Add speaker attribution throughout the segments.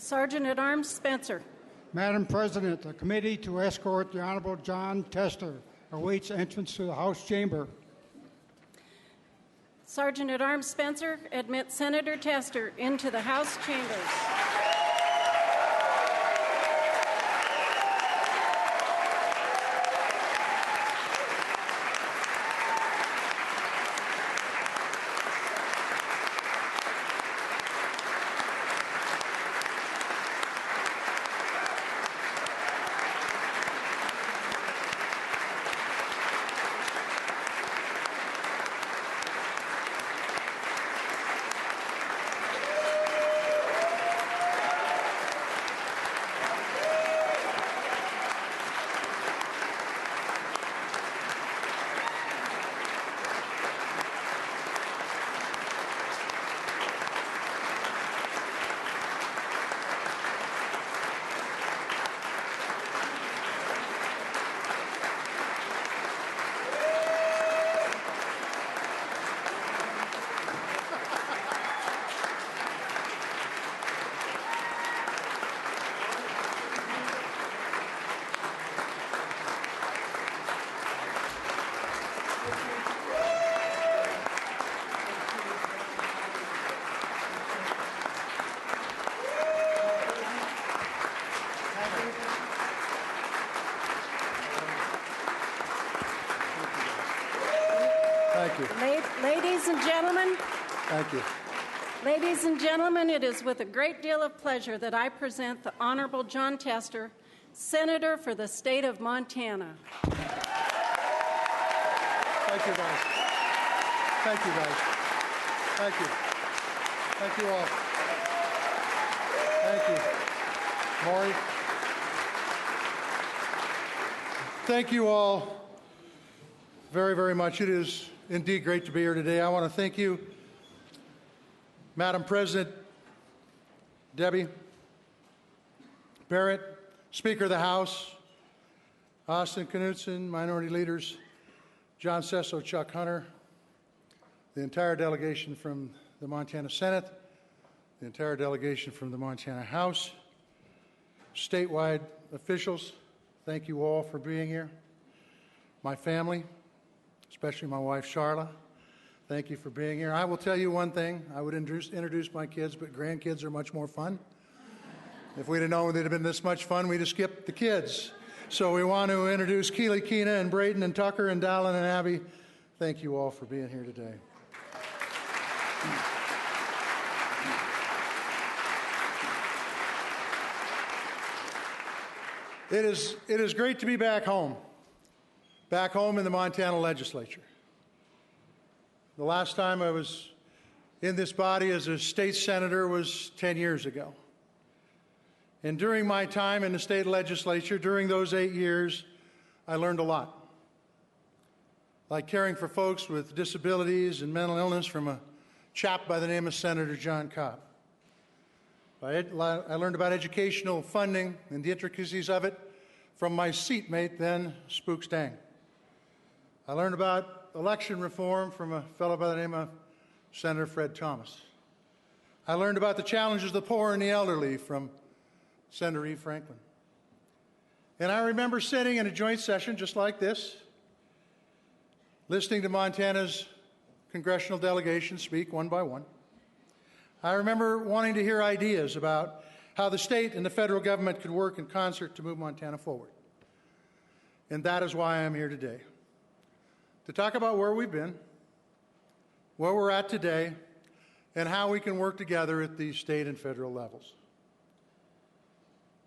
Speaker 1: Sergeant at Arms Spencer.
Speaker 2: Madam President, the committee to escort the Honorable John Tester awaits entrance to the House chamber.
Speaker 1: Sergeant at Arms Spencer, admit Senator Tester into the House chambers.
Speaker 3: Thank you.
Speaker 1: Ladies and gentlemen.
Speaker 3: Thank you.
Speaker 1: Ladies and gentlemen, it is with a great deal of pleasure that I present the Honorable John Tester, Senator for the state of Montana.
Speaker 3: Thank you, guys. Thank you, guys. Thank you. Thank you all. Thank you. Maury. Thank you all very, very much. It is indeed great to be here today. I want to thank you, Madam President, Debbie, Barrett, Speaker of the House, Austin Knudsen, Minority Leaders, John Sesso, Chuck Hunter, the entire delegation from the Montana Senate, the entire delegation from the Montana House, statewide officials, thank you all for being here. My family, especially my wife, Charla, thank you for being here. I will tell you one thing. I would introduce my kids, but grandkids are much more fun. If we'd have known they'd have been this much fun, we'd have skipped the kids. So we want to introduce Keely, Keena, and Braden, and Tucker, and Dallin, and Abby. Thank you all for being here today. It is great to be back home in the Montana Legislature. The last time I was in this body as a state senator was 10 years ago. And during my time in the state legislature, during those 8 years, I learned a lot. Like caring for folks with disabilities and mental illness from a chap by the name of Senator John Cobb. I learned about educational funding and the intricacies of it from my seatmate then, Spook Stang. I learned about election reform from a fellow by the name of Senator Fred Thomas. I learned about the challenges of the poor and the elderly from Senator E. Franklin. And I remember sitting in a joint session just like this, listening to Montana's congressional delegations speak one by one. I remember wanting to hear ideas about how the state and the federal government could work in concert to move Montana forward. And that is why I'm here today, to talk about where we've been, where we're at today, and how we can work together at the state and federal levels.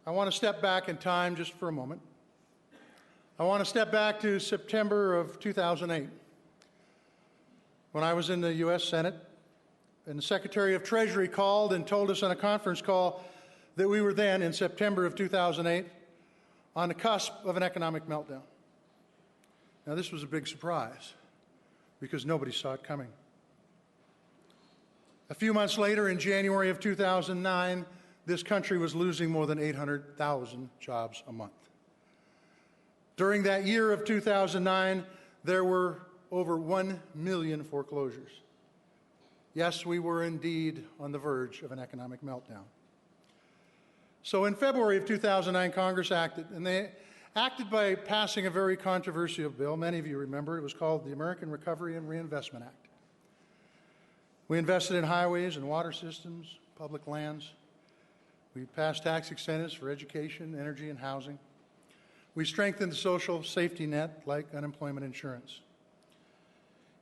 Speaker 3: I want to step back in time just for a moment. I want to step back to September of 2008, when I was in the U.S. Senate, and the Secretary of Treasury called and told us on a conference call that we were then, in September of 2008, on the cusp of an economic meltdown. Now, this was a big surprise, because nobody saw it coming. A few months later, in January of 2009, this country was losing more than 800,000 jobs a month. During that year of 2009, there were over 1 million foreclosures. Yes, we were indeed on the verge of an economic meltdown. So in February of 2009, Congress acted, and they acted by passing a very controversial bill. Many of you remember it was called the American Recovery and Reinvestment Act. We invested in highways and water systems, public lands. We passed tax incentives for education, energy, and housing. We strengthened the social safety net like unemployment insurance.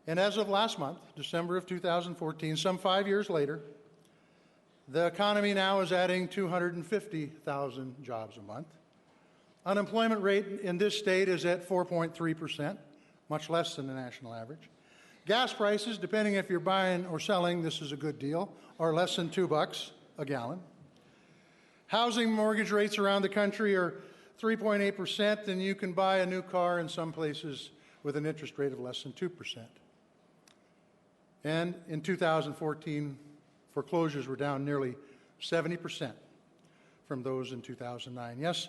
Speaker 3: And as of last month, December of 2014, some 5 years later, the economy now is adding 250,000 jobs a month. Unemployment rate in this state is at 4.3%, much less than the national average. Gas prices, depending if you're buying or selling, this is a good deal, are less than $2 a gallon. Housing mortgage rates around the country are 3.8%, and you can buy a new car in some places with an interest rate of less than 2%. And in 2014, foreclosures were down nearly 70% from those in 2009. Yes,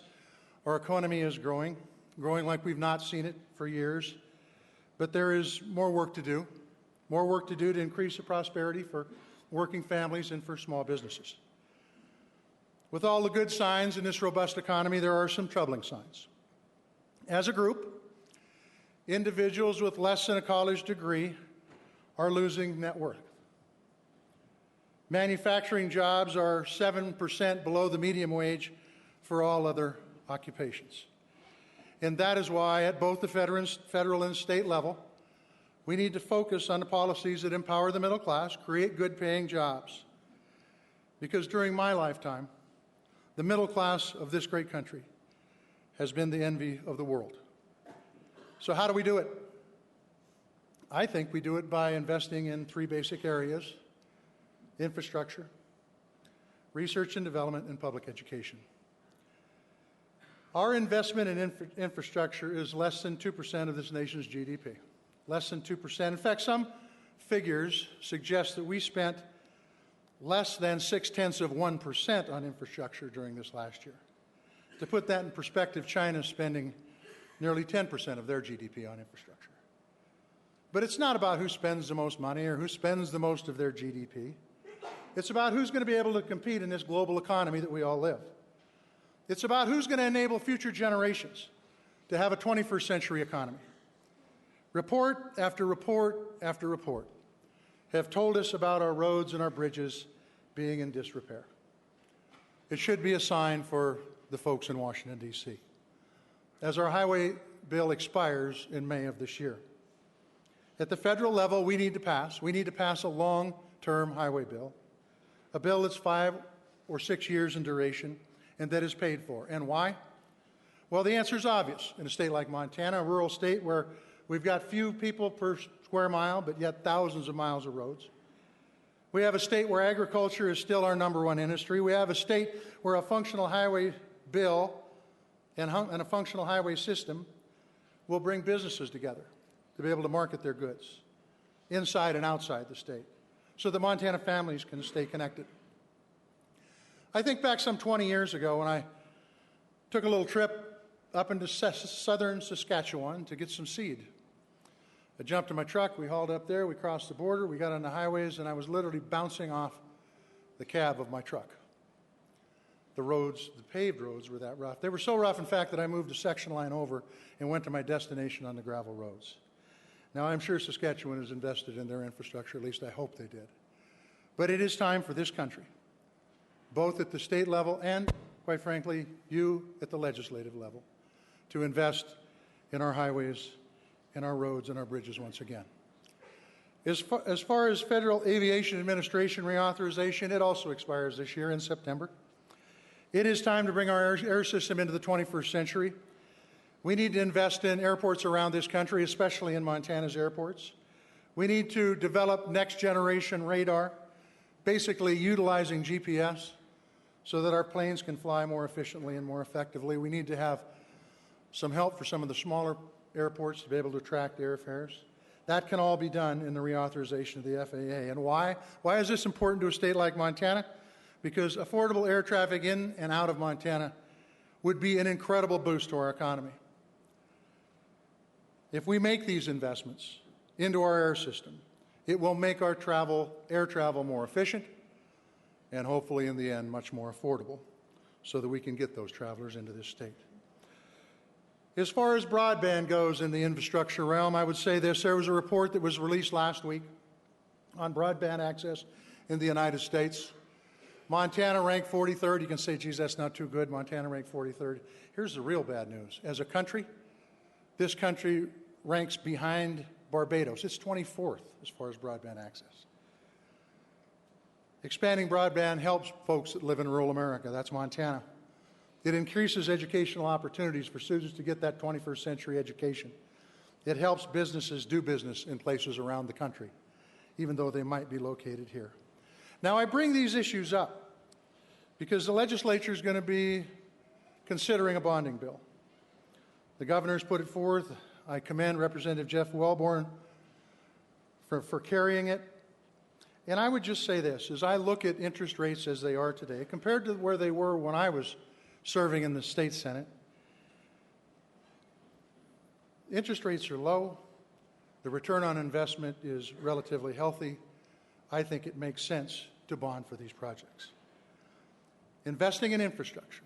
Speaker 3: our economy is growing like we've not seen it for years, but there is more work to do to increase the prosperity for working families and for small businesses. With all the good signs in this robust economy, there are some troubling signs. As a group, individuals with less than a college degree are losing net worth. Manufacturing jobs are 7% below the median wage for all other occupations. And that is why at both the federal and state level, we need to focus on the policies that empower the middle class, create good-paying jobs. Because during my lifetime, the middle class of this great country has been the envy of the world. So how do we do it? I think we do it by investing in three basic areas: infrastructure, research and development, and public education. Our investment in infrastructure is less than 2% of this nation's GDP. Less than 2%. In fact, some figures suggest that we spent less than 0.6% on infrastructure during this last year. To put that in perspective, China is spending nearly 10% of their GDP on infrastructure. But it's not about who spends the most money or who spends the most of their GDP. It's about who's going to be able to compete in this global economy that we all live. It's about who's going to enable future generations to have a 21st century economy. Report after report after report have told us about our roads and our bridges being in disrepair. It should be a sign for the folks in Washington, D.C., as our highway bill expires in May of this year. At the federal level, we need to pass a long-term highway bill, a bill that's 5 or 6 years in duration and that is paid for. And why? Well, the answer is obvious. In a state like Montana, a rural state where we've got few people per square mile, but yet thousands of miles of roads. We have a state where agriculture is still our #1 industry. We have a state where a functional highway bill and a functional highway system will bring businesses together to be able to market their goods inside and outside the state so that Montana families can stay connected. I think back some 20 years ago when I took a little trip up into southern Saskatchewan to get some seed. I jumped in my truck, we hauled up there, we crossed the border, we got on the highways, and I was literally bouncing off the cab of my truck. The roads, the paved roads, were that rough. They were so rough, in fact, that I moved a section line over and went to my destination on the gravel roads. Now, I'm sure Saskatchewan has invested in their infrastructure, at least I hope they did. But it is time for this country, both at the state level and, quite frankly, you at the legislative level, to invest in our highways, in our roads, and our bridges once again. As far as Federal Aviation Administration reauthorization, it also expires this year in September. It is time to bring our air system into the 21st century. We need to invest in airports around this country, especially in Montana's airports. We need to develop next-generation radar, basically utilizing GPS, so that our planes can fly more efficiently and more effectively. We need to have some help for some of the smaller airports to be able to attract airfares. That can all be done in the reauthorization of the FAA. And why? Why is this important to a state like Montana? Because affordable air traffic in and out of Montana would be an incredible boost to our economy. If we make these investments into our air system, it will make our air travel more efficient, and hopefully in the end much more affordable. so that we can get those travelers into this state. As far as broadband goes in the infrastructure realm, I would say this. There was a report that was released last week on broadband access in the United States. Montana ranked 43rd. You can say, geez, that's not too good. Montana ranked 43rd. Here's the real bad news. As a country, this country ranks behind Barbados. It's 24th as far as broadband access. Expanding broadband helps folks that live in rural America. That's Montana. It increases educational opportunities for students to get that 21st century education. It helps businesses do business in places around the country, even though they might be located here. Now, I bring these issues up because the legislature is going to be considering a bonding bill. The governor's put it forth. I commend Representative Jeff Wellborn for carrying it. And I would just say this, as I look at interest rates as they are today, compared to where they were when I was serving in the state Senate, interest rates are low. The return on investment is relatively healthy. I think it makes sense to bond for these projects. Investing in infrastructure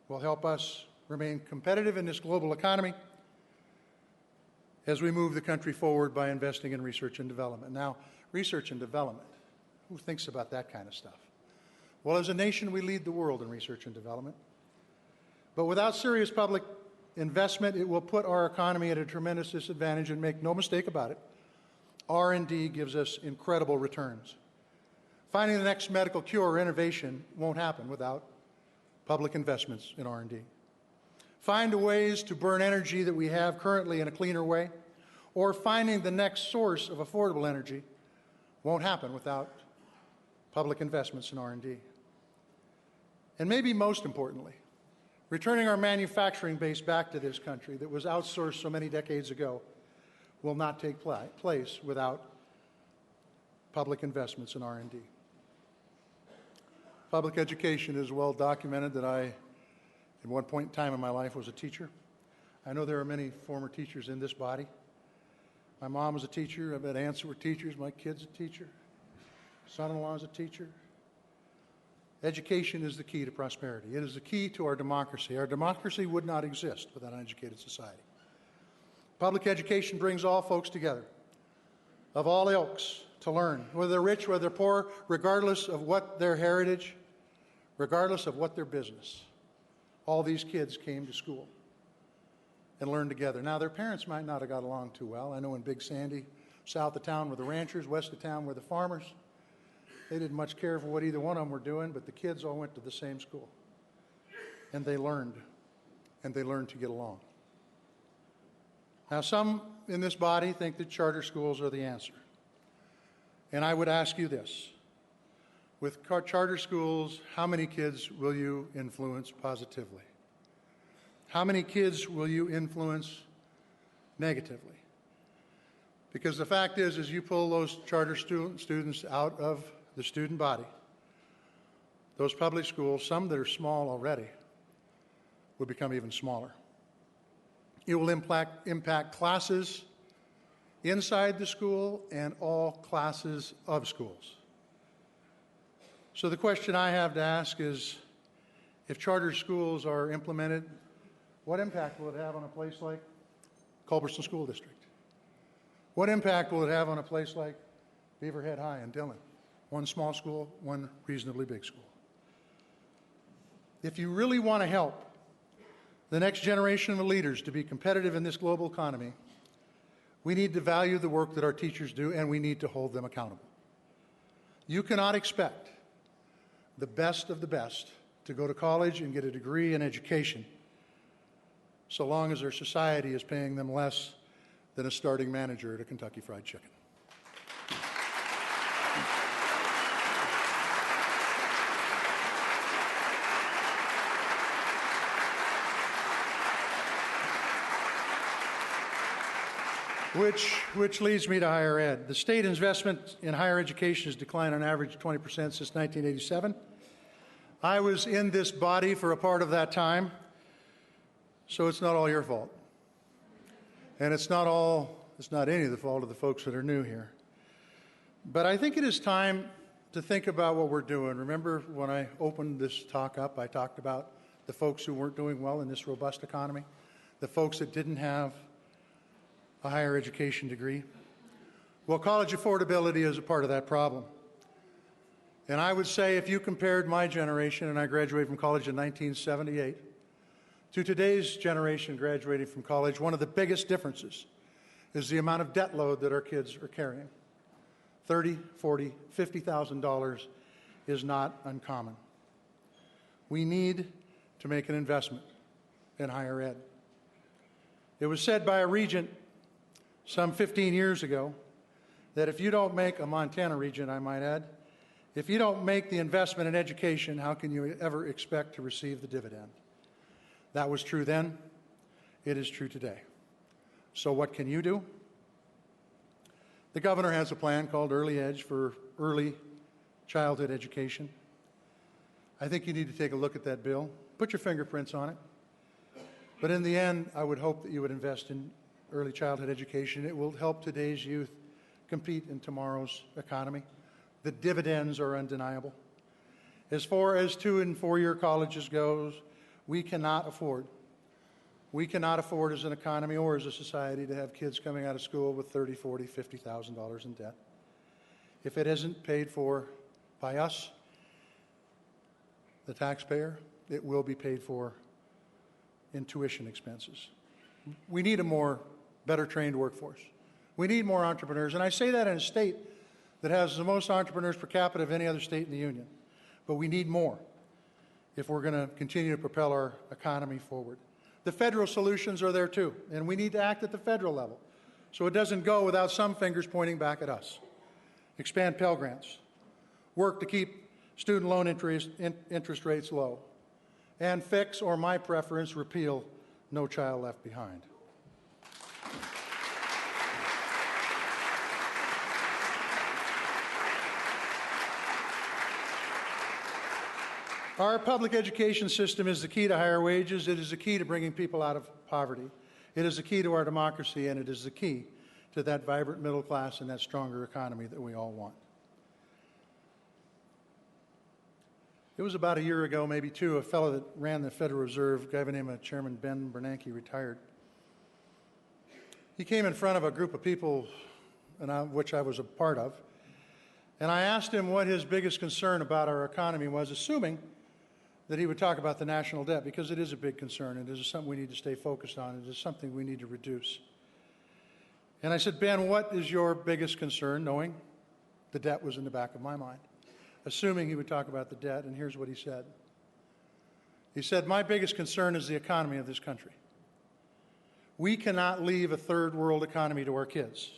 Speaker 3: will help us remain competitive in this global economy as we move the country forward by investing in research and development. Now, research and development, who thinks about that kind of stuff? Well, as a nation, we lead the world in research and development. But without serious public investment, it will put our economy at a tremendous disadvantage, and make no mistake about it, R&D gives us incredible returns. Finding the next medical cure or innovation won't happen without public investments in R&D. Find ways to burn energy that we have currently in a cleaner way, or finding the next source of affordable energy won't happen without public investments in R&D. And maybe most importantly, returning our manufacturing base back to this country that was outsourced so many decades ago will not take place without public investments in R&D. Public education is well documented that I, at one point in time in my life, was a teacher. I know there are many former teachers in this body. My mom was a teacher. I've had aunts who were teachers. My kid's a teacher. Son-in-law is a teacher. Education is the key to prosperity. It is the key to our democracy. Our democracy would not exist without an educated society. Public education brings all folks together, of all ilks, to learn, whether they're rich, whether they're poor, regardless of what their heritage, regardless of what their business. All these kids came to school and learned together. Now, their parents might not have got along too well. I know in Big Sandy, south of town were the ranchers, west of town were the farmers. They didn't much care for what either one of them were doing, but the kids all went to the same school. And they learned to get along. Now, some in this body think that charter schools are the answer. And I would ask you this. With charter schools, how many kids will you influence positively? How many kids will you influence negatively? Because the fact is you pull those charter students out of the student body, those public schools, some that are small already, will become even smaller. It will impact classes inside the school and all classes of schools. So the question I have to ask is, if charter schools are implemented, what impact will it have on a place like Culberson School District? What impact will it have on a place like Beaverhead High in Dillon? One small school, one reasonably big school. If you really want to help the next generation of leaders to be competitive in this global economy, we need to value the work that our teachers do, and we need to hold them accountable. You cannot expect the best of the best to go to college and get a degree in education so long as their society is paying them less than a starting manager at a Kentucky Fried Chicken. Which leads me to higher ed. The state investment in higher education has declined on average 20% since 1987. I was in this body for a part of that time, so it's not all your fault. And it's not any of the fault of the folks that are new here. But I think it is time to think about what we're doing. Remember when I opened this talk up, I talked about the folks who weren't doing well in this robust economy, the folks that didn't have a higher education degree. Well, college affordability is a part of that problem. And I would say if you compared my generation, and I graduated from college in 1978, to today's generation graduating from college, one of the biggest differences is the amount of debt load that our kids are carrying. $30,000, $40,000, $50,000 is not uncommon. We need to make an investment in higher ed. It was said by a regent some 15 years ago that if you don't make a Montana regent, I might add, if you don't make the investment in education, how can you ever expect to receive the dividend? That was true then. It is true today. So what can you do? The governor has a plan called Early Edge for early childhood education. I think you need to take a look at that bill. Put your fingerprints on it. But in the end, I would hope that you would invest in early childhood education. It will help today's youth compete in tomorrow's economy. The dividends are undeniable. As far as 2- and 4-year colleges goes, we cannot afford as an economy or as a society to have kids coming out of school with $30,000, $40,000, $50,000 in debt. If it isn't paid for by us, the taxpayer, it will be paid for in tuition expenses. We need a better trained workforce. We need more entrepreneurs. And I say that in a state that has the most entrepreneurs per capita of any other state in the Union. But we need more if we're going to continue to propel our economy forward. The federal solutions are there too, and we need to act at the federal level so it doesn't go without some fingers pointing back at us. Expand Pell Grants, work to keep student loan interest rates low, and fix, or my preference, repeal No Child Left Behind. Our public education system is the key to higher wages. It is the key to bringing people out of poverty. It is the key to our democracy, and it is the key to that vibrant middle class and that stronger economy that we all want. It was about a year ago, maybe two, a fellow that ran the Federal Reserve, a guy by the name of Chairman Ben Bernanke, retired. He came in front of a group of people, which I was a part of, and I asked him what his biggest concern about our economy was, assuming that he would talk about the national debt, because it is a big concern. It is something we need to stay focused on. It is something we need to reduce. And I said, Ben, what is your biggest concern, knowing the debt was in the back of my mind? Assuming he would talk about the debt, and here's what he said. He said, my biggest concern is the economy of this country. We cannot leave a third world economy to our kids.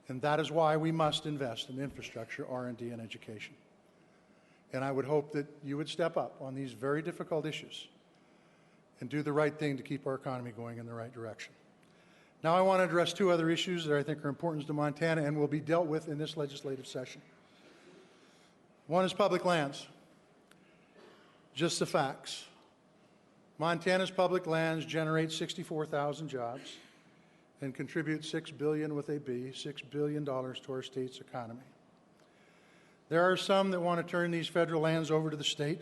Speaker 3: And that is why we must invest in infrastructure, R&D, and education. And I would hope that you would step up on these very difficult issues and do the right thing to keep our economy going in the right direction. Now I want to address two other issues that I think are important to Montana and will be dealt with in this legislative session. One is public lands. Just the facts. Montana's public lands generate 64,000 jobs and contribute $6 billion with a B, $6 billion to our state's economy. There are some that want to turn these federal lands over to the state.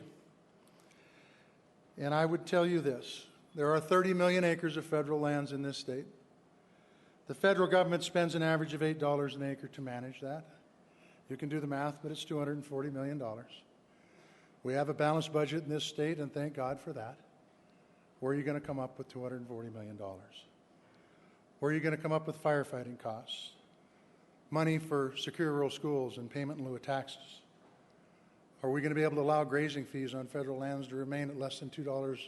Speaker 3: And I would tell you this, there are 30 million acres of federal lands in this state. The federal government spends an average of $8 an acre to manage that. You can do the math, but it's $240 million. We have a balanced budget in this state, and thank God for that. Where are you going to come up with $240 million? Where are you going to come up with firefighting costs? Money for secure rural schools and payment in lieu of taxes? Are we going to be able to allow grazing fees on federal lands to remain at less than $2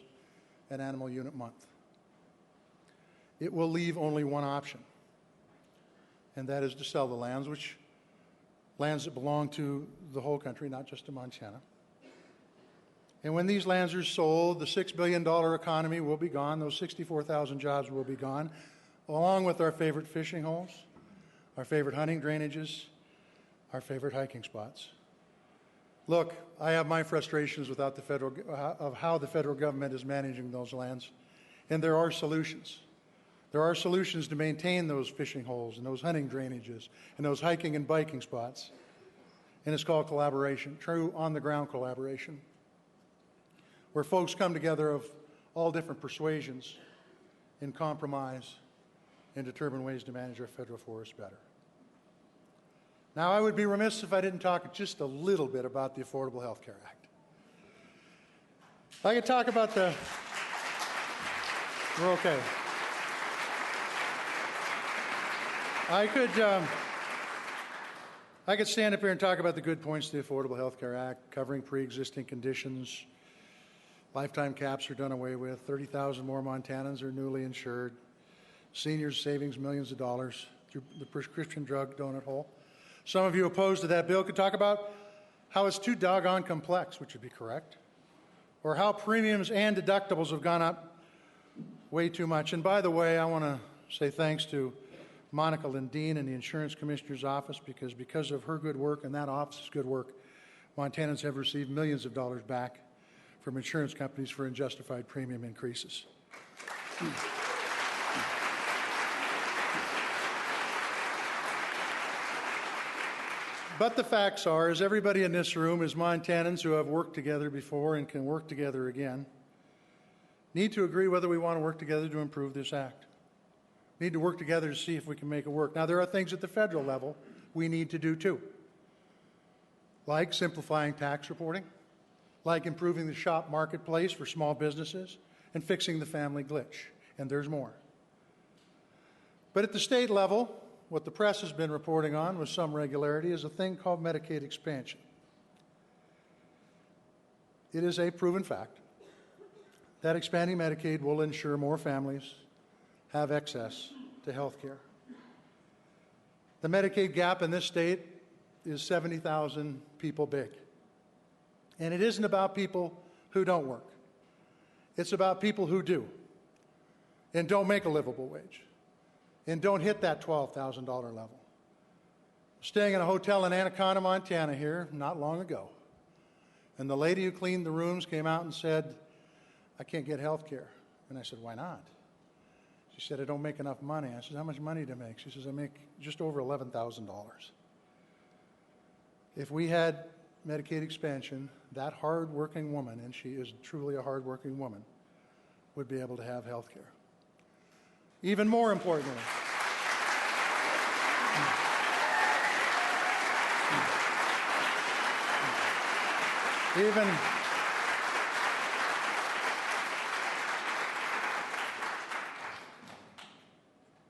Speaker 3: an animal unit month? It will leave only one option, and that is to sell the lands, lands that belong to the whole country, not just to Montana. And when these lands are sold, the $6 billion economy will be gone. Those 64,000 jobs will be gone, along with our favorite fishing holes, our favorite hunting drainages, our favorite hiking spots. Look, I have my frustrations of how the federal government is managing those lands, and there are solutions. There are solutions to maintain those fishing holes and those hunting drainages and those hiking and biking spots. and it's called collaboration, true on-the-ground collaboration, where folks come together of all different persuasions and compromise and determine ways to manage our federal forests better. Now, I would be remiss if I didn't talk just a little bit about the Affordable Health Care Act. I could talk about the... We're okay. I could stand up here and talk about the good points of the Affordable Health Care Act, covering pre-existing conditions. Lifetime caps are done away with. 30,000 more Montanans are newly insured. Seniors savings millions of dollars through the prescription drug donut hole. Some of you opposed to that bill could talk about how it's too doggone complex, which would be correct, or how premiums and deductibles have gone up way too much. And by the way, I want to say thanks to Monica Lindeen in the Insurance Commissioner's Office, because of her good work and that office's good work, Montanans have received millions of dollars back from insurance companies for unjustified premium increases. But the facts are, as everybody in this room, as Montanans who have worked together before and can work together again, need to agree whether we want to work together to improve this act. Need to work together to see if we can make it work. Now, there are things at the federal level we need to do too, like simplifying tax reporting, like improving the shop marketplace for small businesses, and fixing the family glitch. And there's more. But at the state level, what the press has been reporting on with some regularity is a thing called Medicaid expansion. It is a proven fact that expanding Medicaid will ensure more families have access to health care. The Medicaid gap in this state is 70,000 people big. And it isn't about people who don't work. It's about people who do and don't make a livable wage and don't hit that $12,000 level. Staying in a hotel in Anaconda, Montana here not long ago, and the lady who cleaned the rooms came out and said, "I can't get health care." And I said, "Why not?" She said, "I don't make enough money." I said, "How much money do you make?" She says, "I make just over $11,000. If we had Medicaid expansion, that hard-working woman, and she is truly a hard-working woman, would be able to have health care. Even more importantly,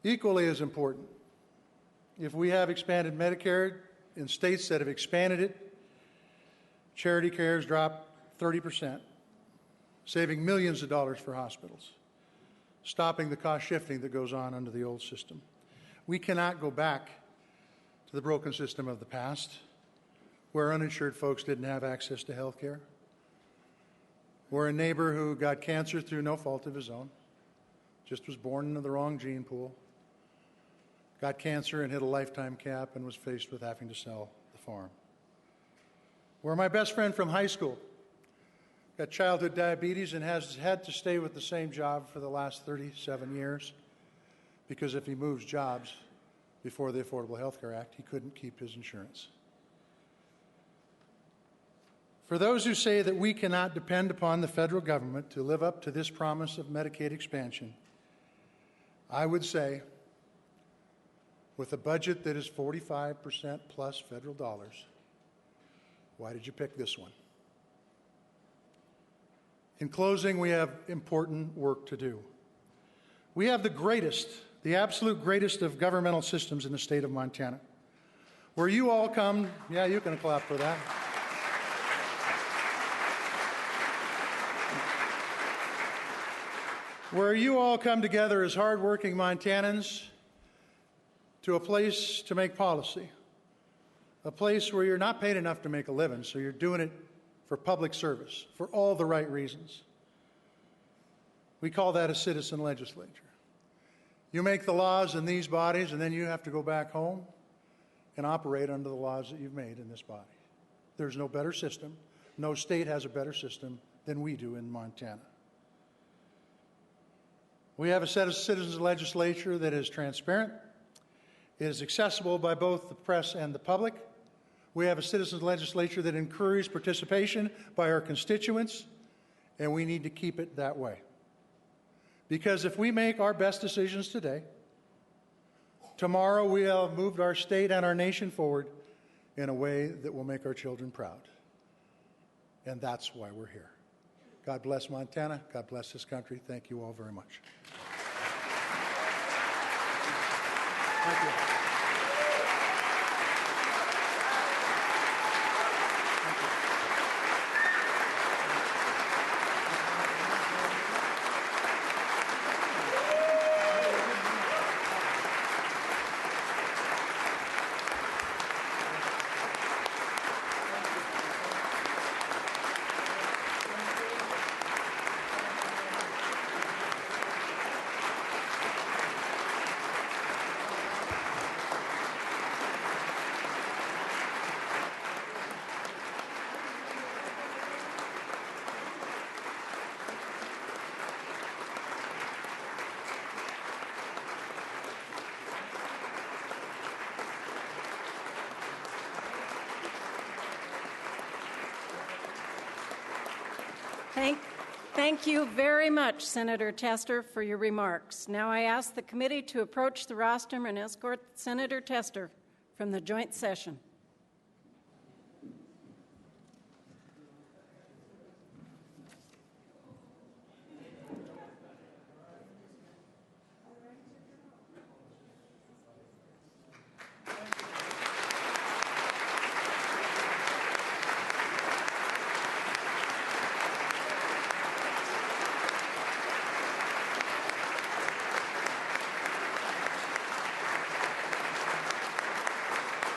Speaker 3: equally as important, if we have expanded Medicare in states that have expanded it, charity cares dropped 30%, saving millions of dollars for hospitals, stopping the cost shifting that goes on under the old system. We cannot go back to the broken system of the past, where uninsured folks didn't have access to health care, where a neighbor who got cancer through no fault of his own, just was born into the wrong gene pool, got cancer and hit a lifetime cap and was faced with having to sell the farm. Where my best friend from high school got childhood diabetes and has had to stay with the same job for the last 37 years because if he moves jobs before the Affordable Health Care Act, he couldn't keep his insurance. For those who say that we cannot depend upon the federal government to live up to this promise of Medicaid expansion, I would say, with a budget that is 45% plus federal dollars, why did you pick this one? In closing, we have important work to do. We have the greatest, the absolute greatest of governmental systems in the state of Montana, where you all come, yeah, you can clap for that. Where you all come together as hardworking Montanans to a place to make policy, a place where you're not paid enough to make a living, so you're doing it for public service, for all the right reasons. We call that a citizen legislature. You make the laws in these bodies, and then you have to go back home and operate under the laws that you've made in this body. There's no better system. No state has a better system than we do in Montana. We have a set of citizens legislature that is transparent, it is accessible by both the press and the public. We have a citizens' legislature that encourages participation by our constituents, and we need to keep it that way. Because if we make our best decisions today, tomorrow we have moved our state and our nation forward in a way that will make our children proud. And that's why we're here. God bless Montana. God bless this country. Thank you all very much. Thank you.
Speaker 1: Thank you very much, Senator Tester, for your remarks. Now I ask the committee to approach the rostrum and escort Senator Tester from the joint session.